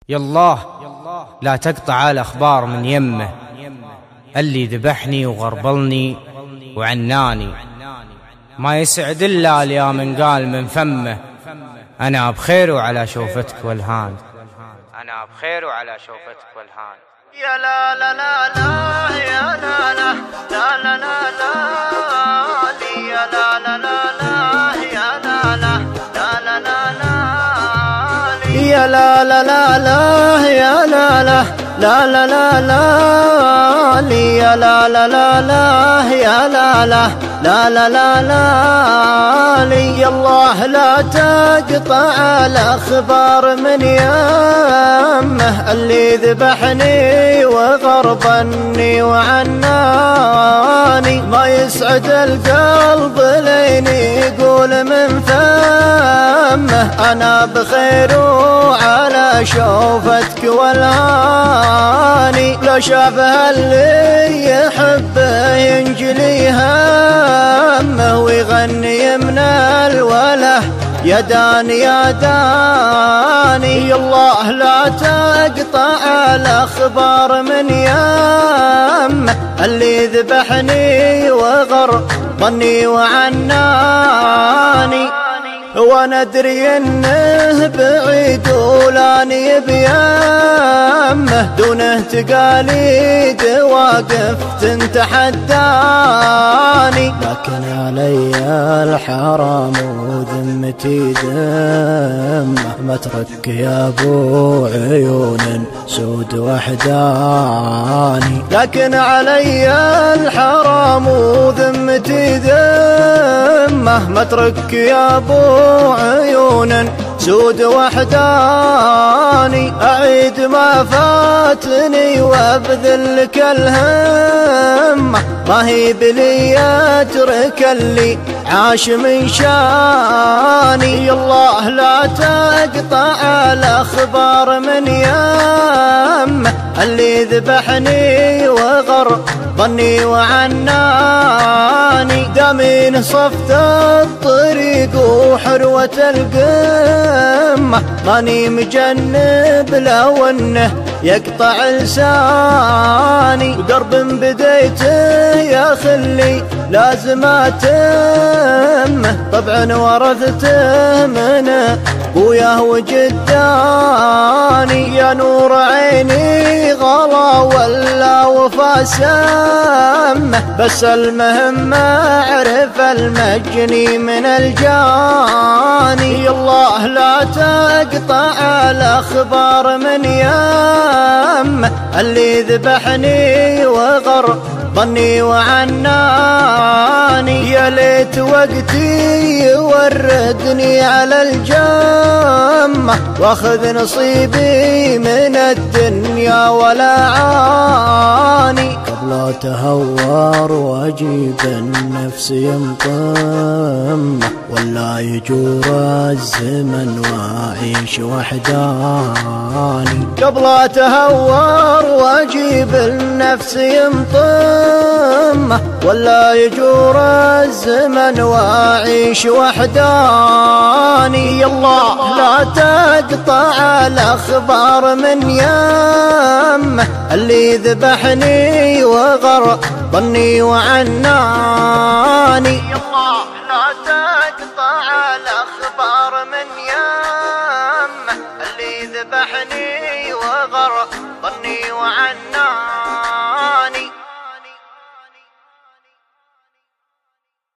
يالله لا تقطع الأخبار من يمه، اللي ذبحني وغربلني وعناني، ما يسعد إلا يا من قال من فمه أنا بخير وعلى شوفتك والهان، أنا بخير وعلى شوفتك والهان. يا لا لا لا لا يا لا لا لا لا لا لا يا لا لا لا لا يا لا لا لا لا لا يا لا لا لا لا يا لا لا لا لا لا لا يا لا لا لا لا يا لا لا لا لا لا لا يا الله لا تقطع الأخبار من يمه، اللي ذبحني وغربني وعناني، ما يسعد القلب لين يقول من فمه أنا بخير وعلى شوفتك والهاني. لو شافها اللي يحبه ينجلي همه ويغني من الوله يا داني يا داني. الله لا تقطع الأخبار من يمه، اللي ذبحني وغربني وعناني، وانا ادري انه بعيد ولاني بيمه، دونه تقاليد واقف تتحداني، لكن علي الحرام وذمتي ذمه، مترك يا ابو عيون سود وحداني، لكن علي الحرام وذمتي ذمه، مترك يا ابو عيون سود وحداني. أعيد ما فاتني وابذل لك الهمة، ما هي بلي أترك اللي عاش من شاني. الله لا تقطع الأخبار من يمه، اللي ذبحني وغربني وعناني، دامين صفت الطريق وحروة القمة، ماني مجنب لو انه يقطع لساني، ودرب بديته يا خلي لازم اتمه، طبعا ورثته من ابوياه وجداني، يا نور عيني غلا ولا وفا سمه، بس المهم اعرف المجني من الجاني. الله لا تقطع الأخبار من يمه، اللي ذبحني وغربني وعناني، يا ليت وقتي يوردني على الجمة، واخذ نصيبي من الدنيا ولا عاني، قبل تهور واجيب النفس ينطمه، ولا يجور الزمن واعيش وحداني، قبل تهور واجيب النفس ينطمه، ولا يجور الزمن واعيش وحداني. الله لا تقطع الأخبار من يمه، اللي ذبحني وغربني وعناني، الله لا تقطع الأخبار من يمه، اللي ذبحني وغربني وعناني.